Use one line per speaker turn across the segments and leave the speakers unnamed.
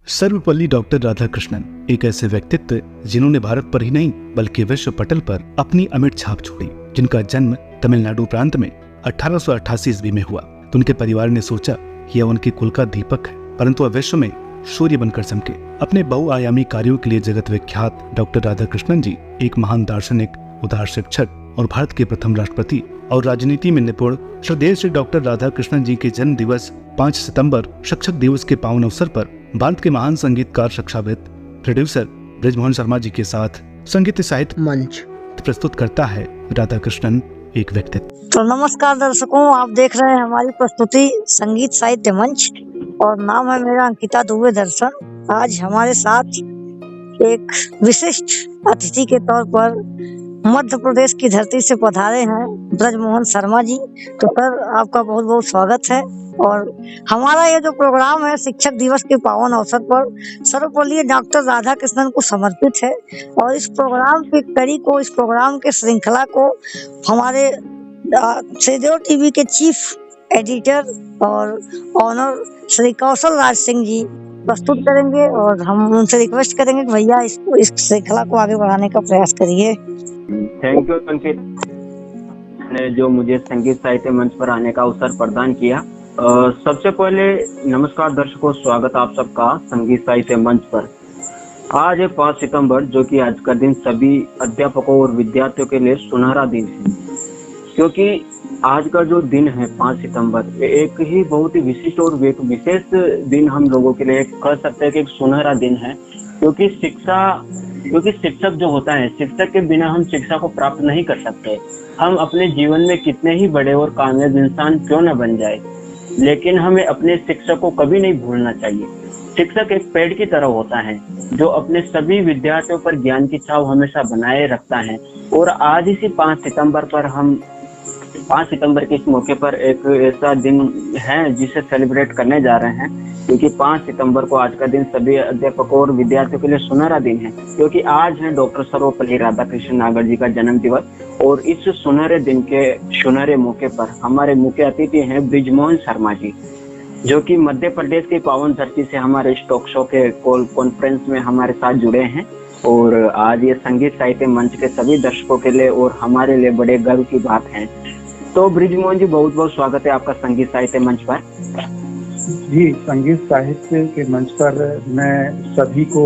Sarvepalli doctor Radhakrishnan एक ऐसे व्यक्तित्व जिन्होंने भारत पर ही नहीं बल्कि विश्व पटल पर अपनी अमिट छाप छोड़ी। जिनका जन्म तमिलनाडु प्रांत में 1888 ईस्वी में हुआ तो उनके परिवार ने सोचा कि यह उनके कुल का दीपक है, परंतु वह विश्व में सूर्य बनकर चमके। अपने बहुआयामी कार्यों के लिए जगत विख्यात डॉक्टर राधाकृष्णन जी एक महान दार्शनिक, उदार शिक्षक और भारत के प्रथम राष्ट्रपति और राजनीति में निपुण श्रद्धेय श्री डॉक्टर राधाकृष्णन जी के जन्म दिवस 5 सितंबर शिक्षक दिवस के पावन अवसर पर भारत के महान संगीतकार, शिक्षाविद, प्रोड्यूसर बृजमोहन शर्मा जी के साथ संगीत साहित्य मंच प्रस्तुत करता है राधाकृष्णन एक व्यक्तित्व।
तो नमस्कार दर्शकों, आप देख रहे हैं हमारी प्रस्तुति संगीत साहित्य मंच और नाम है मेरा अंकिता दुबे दर्शन। आज हमारे साथ एक विशिष्ट अतिथि के तौर पर मध्य प्रदेश की धरती से पधारे हैं बृजमोहन शर्मा जी। तो सर, आपका बहुत बहुत स्वागत है। और हमारा ये जो प्रोग्राम है शिक्षक दिवस के पावन अवसर पर सर्वपल्ली डॉक्टर राधाकृष्णन को समर्पित है। और इस प्रोग्राम की कड़ी को, इस प्रोग्राम के श्रृंखला को हमारे श्रीदेव टीवी के चीफ एडिटर और ऑनर श्री कौशल राज सिंह जी प्रस्तुत करेंगे और हम उनसे रिक्वेस्ट करेंगे कि भैया इस श्रृंखला को आगे बढ़ाने का प्रयास करिए।
थैंक यू अंकित ने जो मुझे संगीत साहित्य मंच पर आने का अवसर प्रदान किया। सबसे पहले नमस्कार दर्शकों, स्वागत आप सबका संगीत साहित्य मंच पर। आज है 5 सितंबर, जो कि आज का दिन सभी अध्यापकों और विद्यार्थियों के लिए सुनहरा दिन है, क्योंकि आज का जो दिन है 5 सितंबर एक ही बहुत ही विशिष्ट और एक विशेष दिन हम लोगों के लिए कह सकते हैं कि एक सुनहरा दिन है। क्योंकि शिक्षक जो होता है, शिक्षक के बिना हम शिक्षा को प्राप्त नहीं कर सकते। हम अपने जीवन में कितने ही बड़े और कामयाब इंसान क्यों न बन जाए, लेकिन हमें अपने शिक्षक को कभी नहीं भूलना चाहिए। शिक्षक एक पेड़ की तरह होता है जो अपने सभी विद्यार्थियों पर ज्ञान की छाव हमेशा बनाए रखता है। और आज इसी 5 सितंबर पर हम 5 सितंबर के इस मौके पर एक ऐसा दिन है जिसे सेलिब्रेट करने जा रहे हैं, क्योंकि 5 सितंबर को आज का दिन सभी अध्यापकों और विद्यार्थियों के लिए सुनहरा दिन है, क्योंकि आज है डॉक्टर सर्वपल्ली राधाकृष्णन नागर जी का जन्म दिवस। और इस सुनहरे दिन के सुनहरे मौके पर हमारे मुख्य अतिथि हैं बृजमोहन शर्मा जी, जो कि मध्य प्रदेश की पावन धरती से हमारे इस टॉक शो के कॉल कॉन्फ्रेंस में हमारे साथ जुड़े हैं। और आज ये संगीत साहित्य मंच के सभी दर्शकों के लिए और हमारे लिए बड़े गर्व की बात है। तो बृजमोहन जी, बहुत बहुत स्वागत है आपका संगीत साहित्य मंच पर।
जी, संगीत साहित्य के मंच पर मैं सभी को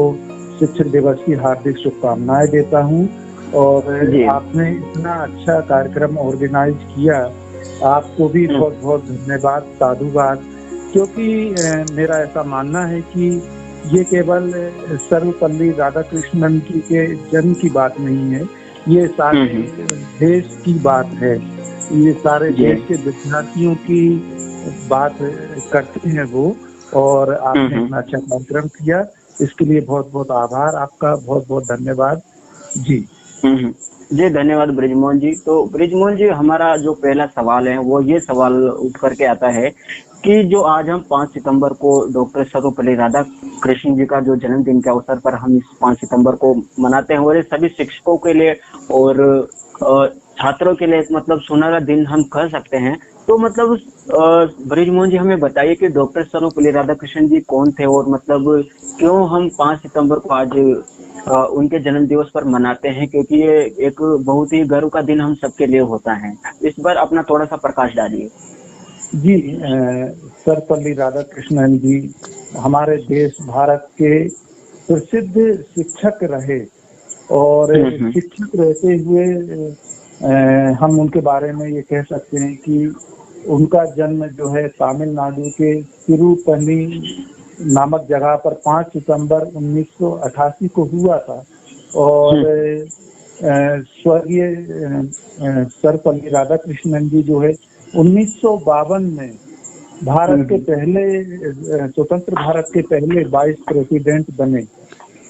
शिक्षक दिवस की हार्दिक शुभकामनाएं देता हूं। और आपने इतना अच्छा कार्यक्रम ऑर्गेनाइज किया, आपको भी बहुत बहुत धन्यवाद, साधुवाद। क्योंकि मेरा ऐसा मानना है कि ये केवल सर्वपल्ली राधाकृष्णन जी के जन्म की बात नहीं है, ये सारे देश की बात है, ये सारे देश के विद्यार्थियों की बात करते हैं वो। और आपने इतना अच्छा कार्यक्रम किया, इसके लिए बहुत बहुत आभार आपका, बहुत बहुत धन्यवाद जी।
जी धन्यवाद बृजमोहन जी। तो बृजमोहन जी, हमारा जो पहला सवाल है वो ये सवाल उठ करके आता है कि जो आज हम 5 सितंबर को डॉक्टर सर्वपल्ली राधाकृष्णन जी का जो जन्मदिन के अवसर पर हम इस 5 सितंबर को मनाते हैं, और ये सभी शिक्षकों के लिए और छात्रों के लिए मतलब सुनहरा दिन हम कह सकते हैं। तो मतलब बृजमोहन जी, हमें बताइए कि डॉक्टर सर्वपल्ली राधाकृष्णन जी कौन थे और मतलब क्यों हम 5 सितंबर को आज उनके जन्म दिवस पर मनाते हैं, क्योंकि ये एक बहुत ही गर्व का दिन हम सबके लिए होता है। इस पर अपना थोड़ा सा प्रकाश डालिए।
जी, सर्वपल्ली राधाकृष्णन जी हमारे देश भारत के प्रसिद्ध शिक्षक रहे। और शिक्षक रहते हुए हम उनके बारे में ये कह सकते हैं कि उनका जन्म जो है तमिलनाडु के तिरुपल्ली नामक जगह पर 5 सितंबर 1988 को हुआ था। और स्वर्गीय सर्वपल्ली राधाकृष्णन जी जो है 1952 में भारत के पहले स्वतंत्र भारत के पहले वाइस प्रेसिडेंट बने।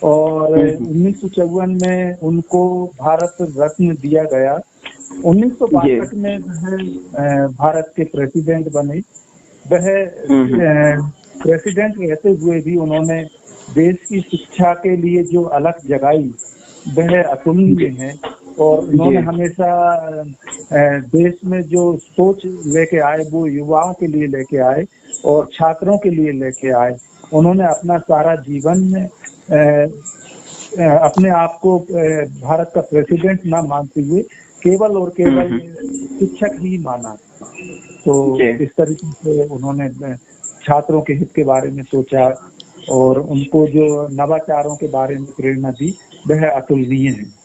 और 1954 में उनको भारत रत्न दिया गया। 1962 में भारत के प्रेसिडेंट बने। वह प्रेसिडेंट रहते हुए भी उन्होंने देश की शिक्षा के लिए जो अलग जगाई वह अतुलनीय है। और उन्होंने हमेशा देश में जो सोच लेके आए वो युवाओं के लिए लेके आए और छात्रों के लिए लेके आए। उन्होंने अपना सारा जीवन अपने आप को भारत का प्रेसिडेंट ना मानते हुए केवल और केवल शिक्षक ही माना। तो इस तरीके से उन्होंने छात्रों के हित के बारे में सोचा और उनको जो नवाचारों के बारे में प्रेरणा दी वह अतुलनीय है।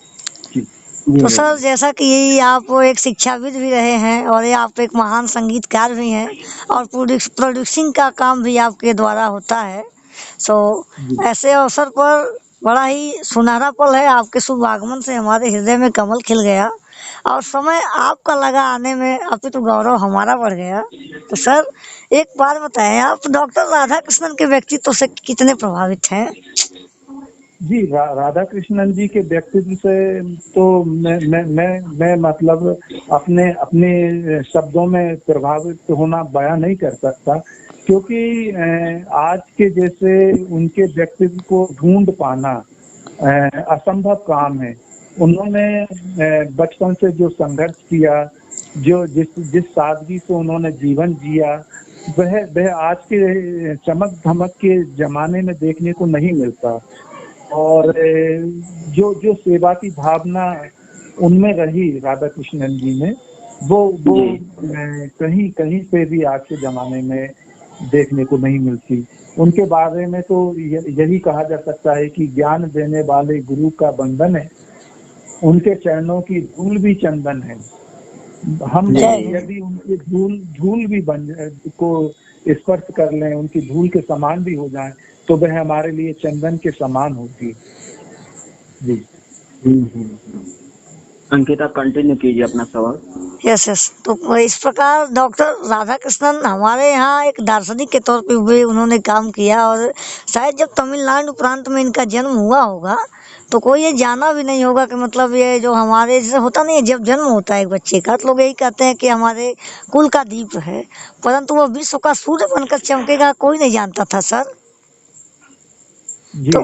तो सर जैसा कि आप एक शिक्षाविद भी रहे हैं और ये आप एक महान संगीतकार भी हैं और प्रोड्यूसिंग का काम भी आपके द्वारा होता है, तो ऐसे अवसर पर बड़ा ही सुनहरा पल है। आपके शुभ आगमन से हमारे हृदय में कमल खिल गया और समय आपका लगा आने में अपितु गौरव हमारा बढ़ गया। तो सर एक बात बताएं, आप डॉक्टर राधा कृष्णन के व्यक्तित्व से कितने प्रभावित हैं?
जी, राधा कृष्णन जी के व्यक्तित्व से तो मैं मतलब अपने शब्दों में प्रभावित होना बयां नहीं कर सकता, क्योंकि आज के जैसे उनके व्यक्तित्व को ढूंढ पाना असंभव काम है। उन्होंने बचपन से जो संघर्ष किया, जो जिस सादगी से उन्होंने जीवन जिया, वह आज के चमक धमक के जमाने में देखने को नहीं मिलता। और जो सेवा की भावना उनमें रही राधा कृष्णन जी में, वो कहीं पे भी आज के जमाने में देखने को नहीं मिलती। उनके बारे में तो यही कहा जा सकता है कि ज्ञान देने वाले गुरु का बंधन है, उनके चरणों की धूल भी चंदन है। हम यदि उनके धूल भी को स्पर्श कर लें, उनकी धूल के समान भी हो जाएं, तो वह हमारे लिए चंदन के समान होती है। जी।
अंकिता कंटिन्यू कीजिए अपना सवाल।
यस। तो इस प्रकार डॉक्टर राधा कृष्णन हमारे यहाँ एक दार्शनिक के तौर पे भी उन्होंने काम किया और शायद जब तमिलनाडु प्रांत में इनका जन्म हुआ होगा तो कोई ये जाना भी नहीं होगा कि मतलब ये जो हमारे जैसे होता नहीं है, जब जन्म होता है एक बच्चे का तो लोग यही कहते हैं कि हमारे कुल का दीप है, परंतु वो विश्व का सूर्य बनकर चमकेगा कोई नहीं जानता था सर। तो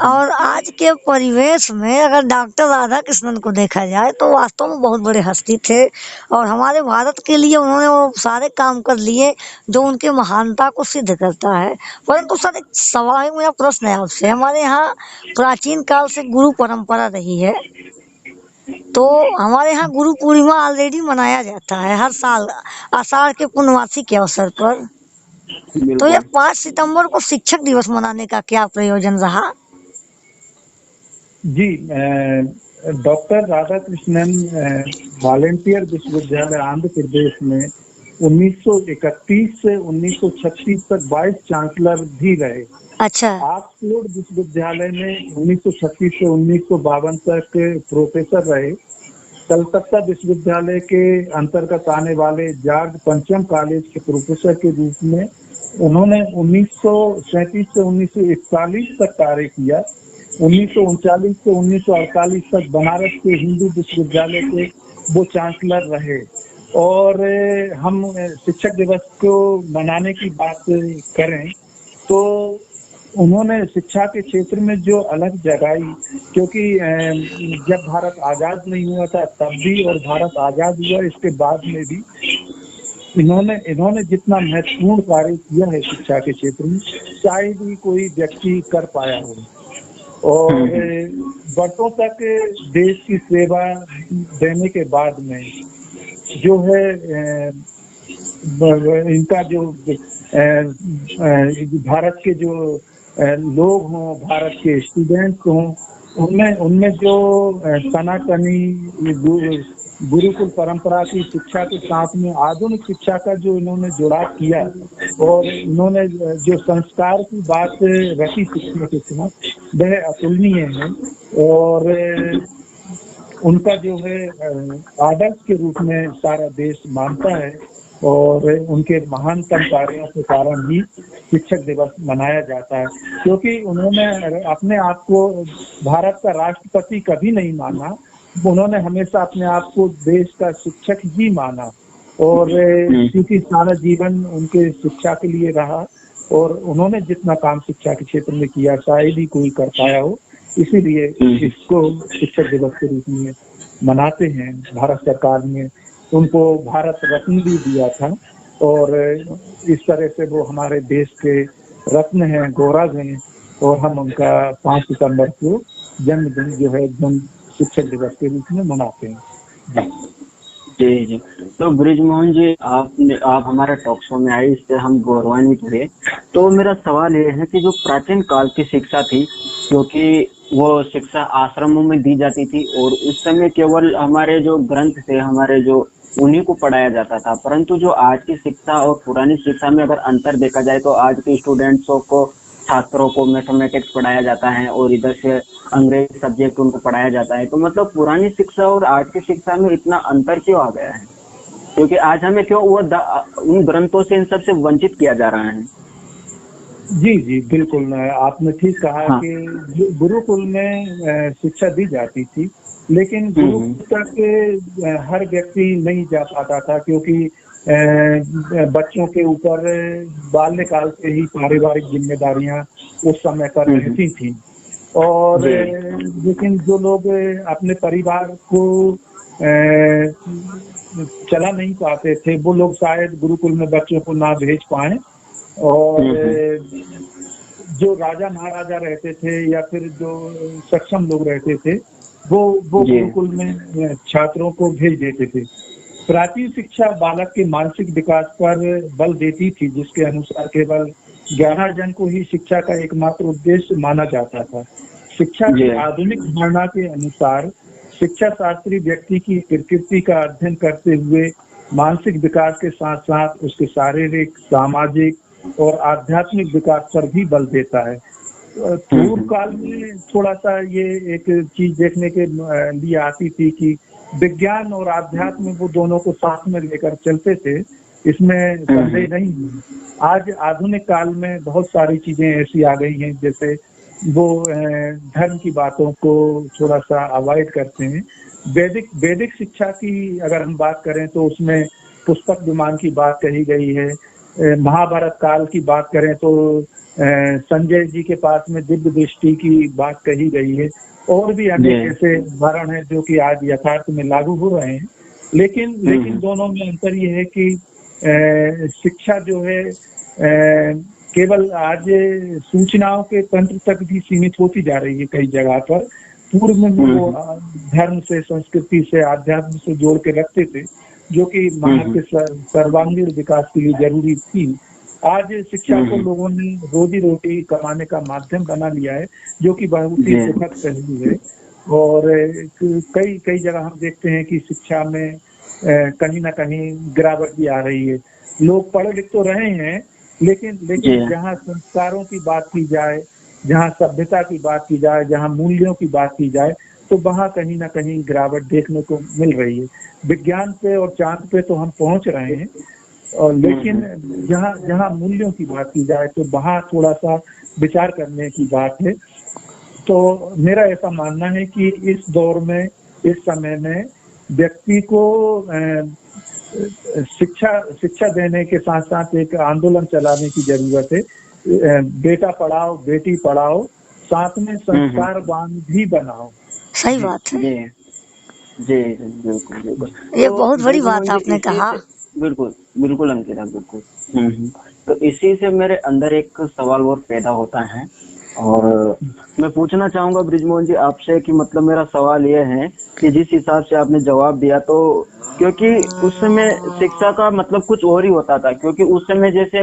और आज के परिवेश में अगर डॉक्टर राधा कृष्णन को देखा जाए तो वास्तव में बहुत बड़े हस्ती थे और हमारे भारत के लिए उन्होंने वो सारे काम कर लिए जो उनके महानता को सिद्ध करता है। परंतु सर एक सवाल, मेरा प्रश्न है आपसे, हमारे यहाँ प्राचीन काल से गुरु परंपरा रही है, तो हमारे यहाँ गुरु पूर्णिमा ऑलरेडी मनाया जाता है हर साल आषाढ़ के पूर्णमासी के अवसर पर। तो ये 5 सितंबर को शिक्षक दिवस मनाने का क्या प्रयोजन रहा?
जी, डॉक्टर राधा कृष्णन वॉलेंटियर विश्वविद्यालय आंध्र प्रदेश में 1931 से 1936 तक वाइस चांसलर भी रहे।
अच्छा।
ऑक्सफोर्ड विश्वविद्यालय में 1936 से 1952 तक प्रोफेसर रहे। कलकत्ता विश्वविद्यालय के अंतर्गत आने वाले जॉर्ज पंचम कॉलेज के प्रोफेसर के रूप में उन्होंने 1937 से 1941 तक कार्य किया। 1939 से 1948 तक बनारस के हिंदू विश्वविद्यालय के वो चांसलर रहे। और हम शिक्षक दिवस को मनाने की बात करें तो उन्होंने शिक्षा के क्षेत्र में जो अलग जगाई, क्योंकि जब भारत आजाद नहीं हुआ था तब भी और भारत आजाद हुआ इसके बाद में भी इन्होंने जितना महत्वपूर्ण कार्य किया है शिक्षा के क्षेत्र में शायद ही कोई व्यक्ति कर पाया हो। और वर्षों तक देश की सेवा देने के बाद में जो है इनका जो भारत के जो लोग हों, भारत के स्टूडेंट्स हों, उनमें जो सनातनी गुरुकुल परंपरा की शिक्षा के साथ में आधुनिक शिक्षा का जो इन्होंने जुड़ाव किया और इन्होंने जो संस्कार की बात रखी शिक्षा के साथ, वह अतुलनीय है। और उनका जो है आदर्श के रूप में सारा देश मानता है और उनके महानतम कार्यों के कारण ही शिक्षक दिवस मनाया जाता है, क्योंकि उन्होंने अपने आप को भारत का राष्ट्रपति कभी नहीं माना, उन्होंने हमेशा अपने आप को देश का शिक्षक ही माना। और क्योंकि सारा जीवन उनके शिक्षा के लिए रहा और उन्होंने जितना काम शिक्षा के क्षेत्र में किया शायद ही कोई कर पाया हो, इसीलिए इसको शिक्षक दिवस के रूप में मनाते हैं। भारत सरकार ने उनको भारत रत्न भी दिया था और इस तरह से वो हमारे देश के रत्न हैं, गौरव हैं, और हम उनका 5 सितंबर को जन्मदिन जो है एकदम शिक्षक दिवस के रूप में मनाते हैं।
जी जी। तो ब्रिजमोहन जी, आप हमारे टॉक शो में आए, इससे हम गौरवान्वित हुए। तो मेरा सवाल ये है कि जो प्राचीन काल की शिक्षा थी, क्योंकि वो शिक्षा आश्रमों में दी जाती थी और उस समय केवल हमारे जो ग्रंथ थे, हमारे जो उन्हीं को पढ़ाया जाता था, परंतु जो आज की शिक्षा और पुरानी शिक्षा में अगर अंतर देखा जाए तो आज के स्टूडेंट्सों को, छात्रों को मैथमेटिक्स पढ़ाया जाता है और इधर से अंग्रेजी सब्जेक्ट उनको पढ़ाया जाता है। तो मतलब पुरानी शिक्षा और आज की शिक्षा में इतना अंतर क्यों आ गया है? क्योंकि आज हमें क्यों उन ग्रंथों से, इन सब से वंचित किया जा रहा है?
जी जी, बिल्कुल आपने ठीक कहा।
हाँ।
कि गुरुकुल में शिक्षा दी जाती थी, लेकिन गुरुकुल तक हर व्यक्ति नहीं जा पाता था, क्योंकि बच्चों के ऊपर बाल्यकाल से ही पारिवारिक जिम्मेदारियां उस समय पर रहती थी। और लेकिन जो लोग अपने परिवार को चला नहीं पाते थे, वो लोग शायद गुरुकुल में बच्चों को ना भेज पाए। और जो राजा महाराजा रहते थे या फिर जो सक्षम लोग रहते थे, वो गुरुकुल में छात्रों को भेज देते थे। प्राचीन शिक्षा बालक के मानसिक विकास पर बल देती थी, जिसके अनुसार केवल ज्ञानार्जन को ही शिक्षा का एकमात्र उद्देश्य माना जाता था। शिक्षा की आधुनिक धारणा के अनुसार शिक्षा शास्त्री व्यक्ति की प्रकृति का अध्ययन करते हुए मानसिक विकास के साथ साथ उसके शारीरिक, सामाजिक और आध्यात्मिक विकास पर भी बल देता है। पूर्व काल में थोड़ा सा ये एक चीज देखने के लिए आती थी कि विज्ञान और आध्यात्म वो दोनों को साथ में लेकर चलते थे, इसमें संदेह नहीं है। आज आधुनिक काल में बहुत सारी चीजें ऐसी आ गई हैं, जैसे वो धर्म की बातों को थोड़ा सा अवॉइड करते हैं। वैदिक शिक्षा की अगर हम बात करें तो उसमें पुस्तक विमान की बात कही गई है। महाभारत काल की बात करें तो संजय जी के पास में दिव्य दृष्टि की बात कही गई है। और भी अनेक ऐसे उदाहरण हैं जो कि आज यथार्थ में लागू हो रहे हैं। लेकिन दोनों में अंतर ये है कि शिक्षा जो है केवल आज सूचनाओं के तंत्र तक भी सीमित होती जा रही है कई जगह पर। पूर्व में वो धर्म से, संस्कृति से, आध्यात्म से जोड़ के रखते थे, जो कि मानव के सर्वांगीण विकास के लिए जरूरी थी। आज शिक्षा को लोगों ने रोजी रोटी कमाने का माध्यम बना लिया है, जो कि बहुत ही सुखद पहलू है। और कई जगह हम देखते हैं कि शिक्षा में कहीं ना कहीं गिरावट भी आ रही है। लोग पढ़े लिख तो रहे हैं, लेकिन जहाँ संस्कारों की बात की जाए, जहाँ सभ्यता की बात की जाए, जहाँ मूल्यों की बात की जाए, तो वहाँ कहीं ना कहीं गिरावट देखने को मिल रही है। विज्ञान पे और चांद पे तो हम पहुंच रहे हैं, और लेकिन जहाँ मूल्यों की बात की जाए तो वहाँ थोड़ा सा विचार करने की बात है। तो मेरा ऐसा मानना है कि इस दौर में, इस समय में व्यक्ति को शिक्षा देने के साथ साथ एक आंदोलन चलाने की जरूरत है। बेटा पढ़ाओ, बेटी पढ़ाओ, साथ में संस्कारवान भी बनाओ।
सही बात है।
जी बिल्कुल।
ये बहुत बड़ी बात आपने कहा।
बिल्कुल अंकिता, बिल्कुल। तो इसी से मेरे अंदर एक सवाल और पैदा होता है, और मैं पूछना चाहूंगा ब्रिजमोहन जी आपसे कि मतलब मेरा सवाल ये है कि जिस हिसाब से आपने जवाब दिया, तो क्योंकि उस समय शिक्षा का मतलब कुछ और ही होता था। क्योंकि उस समय जैसे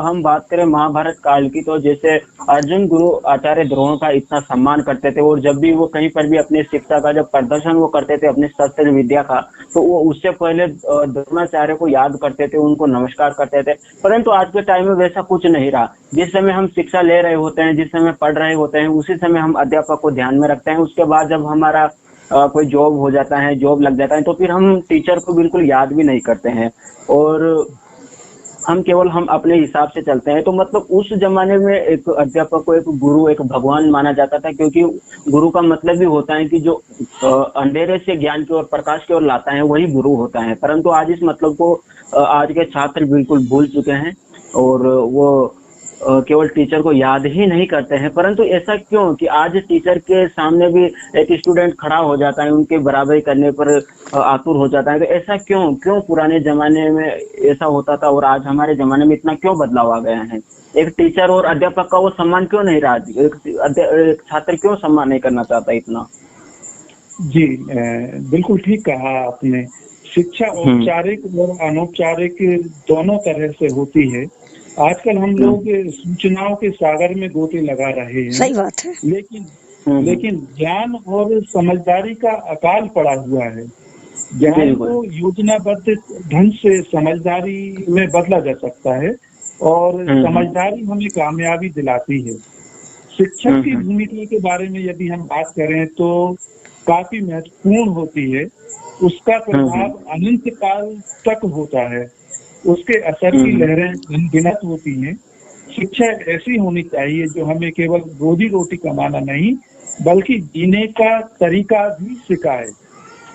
हम बात करें महाभारत काल की, तो जैसे अर्जुन गुरु आचार्य द्रोण का इतना सम्मान करते थे, और जब भी वो कहीं पर भी अपने शिक्षा का जब प्रदर्शन वो करते थे, अपने शस्त्र विद्या का, तो वो उससे पहले द्रोणाचार्य को याद करते थे, उनको नमस्कार करते थे। परंतु आज के टाइम में वैसा कुछ नहीं रहा। जिस समय हम शिक्षा ले रहे होते हैं, जिस समय पढ़ रहे होते हैं, उसी समय हम अध्यापक को ध्यान में रखते हैं। उसके बाद जब हमारा कोई जॉब हो जाता है, जॉब लग जाता है, तो फिर हम टीचर को बिल्कुल याद भी नहीं करते हैं, और हम अपने हिसाब से चलते हैं। तो मतलब उस जमाने में एक अध्यापक को एक गुरु, एक भगवान माना जाता था, क्योंकि गुरु का मतलब भी होता है कि जो अंधेरे से ज्ञान की ओर, प्रकाश की ओर लाता है, वही गुरु होता है। परंतु आज इस मतलब को आज के छात्र बिल्कुल भूल चुके हैं, और वो केवल टीचर को याद ही नहीं करते हैं। परंतु ऐसा क्यों कि आज टीचर के सामने भी एक स्टूडेंट खड़ा हो जाता है, उनके बराबरी करने पर आतुर हो जाता है? तो ऐसा क्यों पुराने जमाने में ऐसा होता था और आज हमारे जमाने में इतना क्यों बदलाव आ गया है? एक टीचर और अध्यापक का वो सम्मान क्यों नहीं रहा? एक छात्र क्यों सम्मान नहीं करना चाहता इतना?
जी, बिल्कुल ठीक कहा आपने। शिक्षा औपचारिक और अनौपचारिक दोनों तरह से होती है। आजकल हम लोग सूचनाओं के सागर में गोते लगा रहे हैं।
सही बात है।
लेकिन ज्ञान और समझदारी का अकाल पड़ा हुआ है। ज्ञान को योजनाबद्ध ढंग से समझदारी में बदला जा सकता है और समझदारी हमें कामयाबी दिलाती है। शिक्षक की भूमिका के बारे में यदि हम बात करें तो काफी महत्वपूर्ण होती है। उसका प्रभाव अनंत काल तक होता है। उसके असर की लहरें अनगिनत होती हैं। शिक्षा ऐसी होनी चाहिए जो हमें केवल रोजी रोटी कमाना नहीं बल्कि जीने का तरीका भी सिखाए।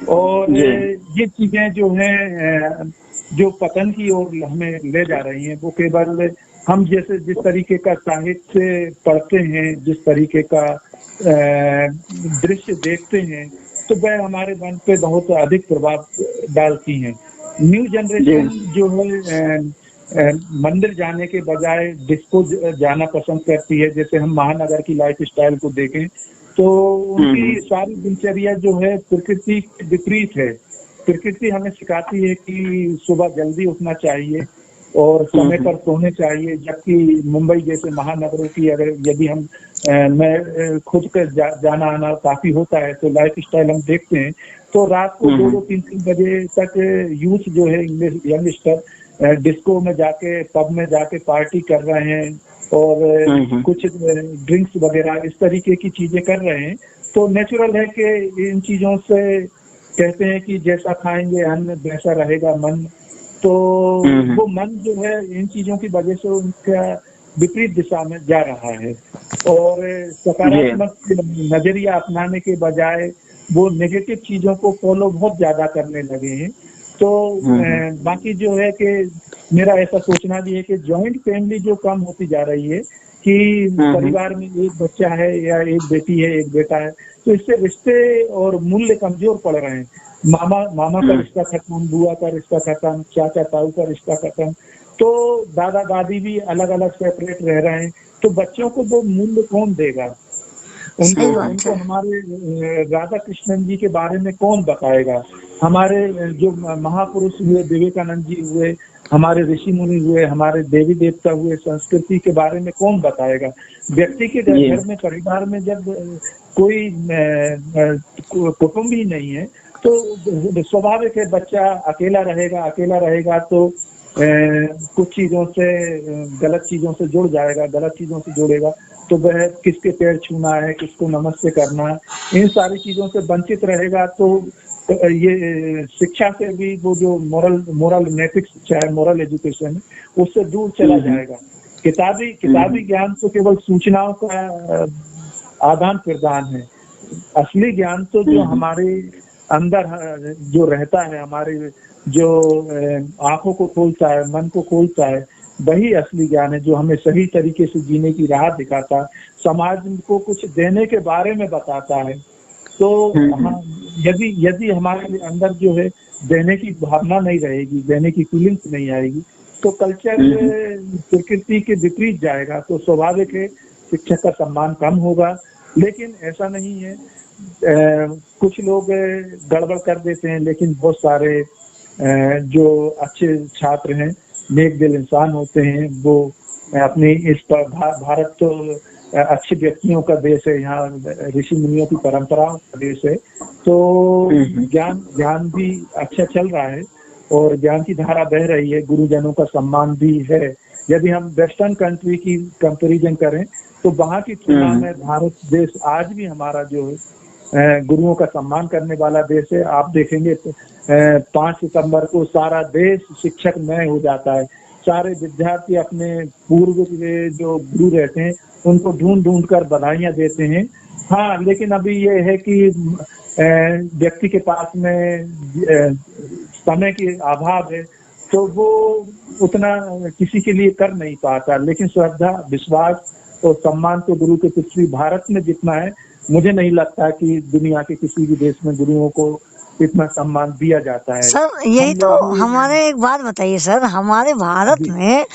और ये चीजें जो हैं जो पतन की ओर हमें ले जा रही हैं, वो केवल हम जैसे जिस तरीके का साहित्य पढ़ते हैं, जिस तरीके का दृश्य देखते हैं, तो वह हमारे मन पे बहुत अधिक प्रभाव डालती हैं। न्यू जनरेशन जो है मंदिर जाने के बजाय डिस्को जाना पसंद करती है। जैसे हम महानगर की लाइफ स्टाइल को देखें तो उनकी सारी दिनचर्या जो है प्रकृति विपरीत है। प्रकृति हमें सिखाती है कि सुबह जल्दी उठना चाहिए और समय पर सोने चाहिए, जबकि मुंबई जैसे महानगरों की अगर यदि हम मैं खुद का जाना आना काफी होता है तो लाइफ स्टाइल हम देखते हैं तो रात को 2-3 बजे तक यूथ जो है इंग्लिश यंगस्टर डिस्को में जाके पब में जाके पार्टी कर रहे हैं और कुछ ड्रिंक्स वगैरह इस तरीके की चीजें कर रहे हैं। तो नेचुरल है कि इन चीजों से कहते हैं कि जैसा खाएंगे अन्न वैसा रहेगा मन। तो वो मन जो है इन चीजों की वजह से उनका विपरीत दिशा में जा रहा है और सकारात्मक नजरिया अपनाने के बजाय वो नेगेटिव चीजों को फॉलो बहुत ज्यादा करने लगे हैं। तो बाकी जो है कि मेरा ऐसा सोचना भी है कि जॉइंट फैमिली जो कम होती जा रही है कि परिवार में एक बच्चा है या एक बेटी है एक बेटा है, तो इससे रिश्ते और मूल्य कमजोर पड़ रहे हैं। मामा का रिश्ता खत्म, बुआ का रिश्ता खत्म, चाचा ताऊ का रिश्ता खत्म, तो दादा दादी भी अलग अलग सेपरेट रह रहे हैं। तो बच्चों को वो मूल्य कौन देगा? उनको हमारे राधा कृष्णन जी के बारे में कौन बताएगा? हमारे जो महापुरुष हुए, विवेकानंद जी हुए, हमारे ऋषि मुनि हुए, हमारे देवी देवता हुए, संस्कृति के बारे में कौन बताएगा? व्यक्ति के घर में परिवार में जब कोई कुटुंब ही नहीं है तो स्वाभाविक है बच्चा अकेला रहेगा तो कुछ चीजों से गलत चीजों से जुड़ जाएगा, गलत चीजों से जुड़ेगा तो वह किसके पैर छूना है, किसको नमस्ते करना है, इन सारी चीजों से वंचित रहेगा। तो ये शिक्षा से भी वो जो मोरल नैतिक शिक्षा है, मोरल एजुकेशन, उससे दूर चला जाएगा। किताबी ज्ञान तो केवल सूचनाओं का आदान प्रदान है। असली ज्ञान तो जो हमारे अंदर जो रहता है, हमारे जो आंखों को खोलता है, मन को खोलता है, वही असली ज्ञान है जो हमें सही तरीके से जीने की राह दिखाता है, समाज को कुछ देने के बारे में बताता है। तो यदि हमारे अंदर जो है देने की भावना नहीं रहेगी, देने की फीलिंग्स नहीं आएगी, तो कल्चर प्रकृति के विपरीत जाएगा। तो स्वाभाविक है शिक्षक का सम्मान कम होगा। लेकिन ऐसा नहीं है, कुछ लोग गड़बड़ कर देते हैं, लेकिन बहुत सारे जो अच्छे छात्र हैं, नेक दिल इंसान होते हैं, वो अपनी इस पर भारत तो अच्छे व्यक्तियों का देश है, यहाँ ऋषि मुनियों की परंपराओं का देश है। तो ज्ञान भी अच्छा चल रहा है और ज्ञान की धारा बह रही है, गुरुजनों का सम्मान भी है। यदि हम वेस्टर्न कंट्री की कंपैरिजन करें तो वहाँ की तुलना में भारत देश आज भी हमारा जो है गुरुओं का सम्मान करने वाला देश है। आप देखेंगे 5 सितंबर को सारा देश शिक्षकमय हो जाता है। सारे विद्यार्थी अपने पूर्व के जो गुरु रहते हैं उनको ढूंढ कर बधाइयां देते हैं। हाँ, लेकिन अभी ये है कि व्यक्ति के पास में समय की अभाव है तो वो उतना किसी के लिए कर नहीं पाता। लेकिन श्रद्धा, विश्वास और सम्मान तो गुरु के पृथ्वी भारत में जितना है, मुझे नहीं लगता कि दुनिया के किसी भी देश में गुरुओं को इतना सम्मान दिया जाता है।
सर यही
हम
तो
लोग
हमारे, एक बात बताइए सर, हमारे भारत
जी
में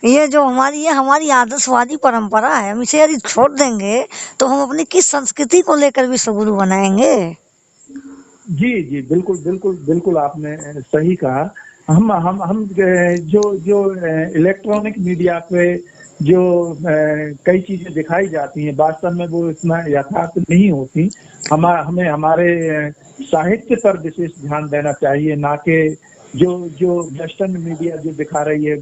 ये हमारी आदर्शवादी परंपरा है, हम इसे यदि छोड़ देंगे तो हम अपनी किस संस्कृति को लेकर विश्व गुरु बनाएंगे?
जी जी, बिल्कुल बिल्कुल बिल्कुल, आपने सही कहा। हम जो जो इलेक्ट्रॉनिक मीडिया पे जो कई चीजें दिखाई जाती हैं, वास्तव में वो इतना यथार्थ नहीं होती। हमें हमारे साहित्य पर विशेष ध्यान देना चाहिए, ना कि जो जो वेस्टर्न मीडिया जो दिखा रही है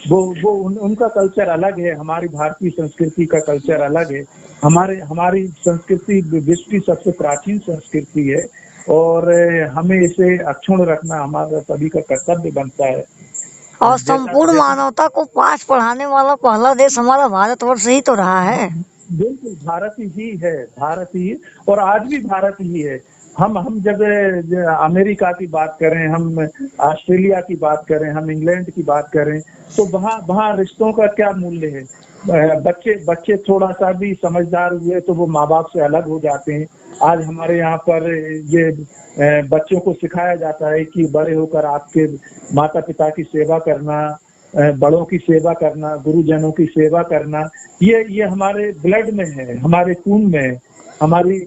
वो उनका कल्चर अलग है, हमारी भारतीय संस्कृति का कल्चर अलग है। हमारी संस्कृति विश्व की सबसे प्राचीन संस्कृति है और हमें इसे अक्षुण्ण रखना हमारा सभी का कर्तव्य बनता है।
और संपूर्ण मानवता को पाठ पढ़ाने वाला पहला देश हमारा भारतवर्ष ही तो रहा है।
बिल्कुल भारत ही है, भारत ही, और आज भी भारत ही है। हम जब अमेरिका की बात करें, हम ऑस्ट्रेलिया की बात करें, हम इंग्लैंड की बात करें, तो वहाँ रिश्तों का क्या मूल्य है। बच्चे थोड़ा सा भी समझदार हुए तो वो माँ बाप से अलग हो जाते हैं। आज हमारे यहाँ पर ये बच्चों को सिखाया जाता है कि बड़े होकर आपके माता पिता की सेवा करना, बड़ों की सेवा करना, गुरुजनों की सेवा करना, ये हमारे ब्लड में है, हमारे खून में है, हमारी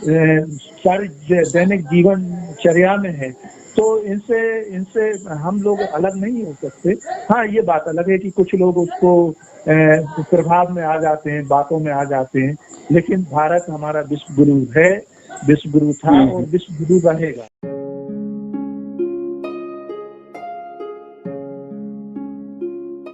सारी दैनिक जीवनचर्या में है। तो इनसे हम लोग अलग नहीं हो सकते। हाँ, ये बात अलग है कि कुछ लोग उसको प्रभाव में आ जाते हैं, बातों में आ जाते हैं, लेकिन भारत हमारा विश्व गुरु है, विश्व गुरु था और विश्व गुरु रहेगा।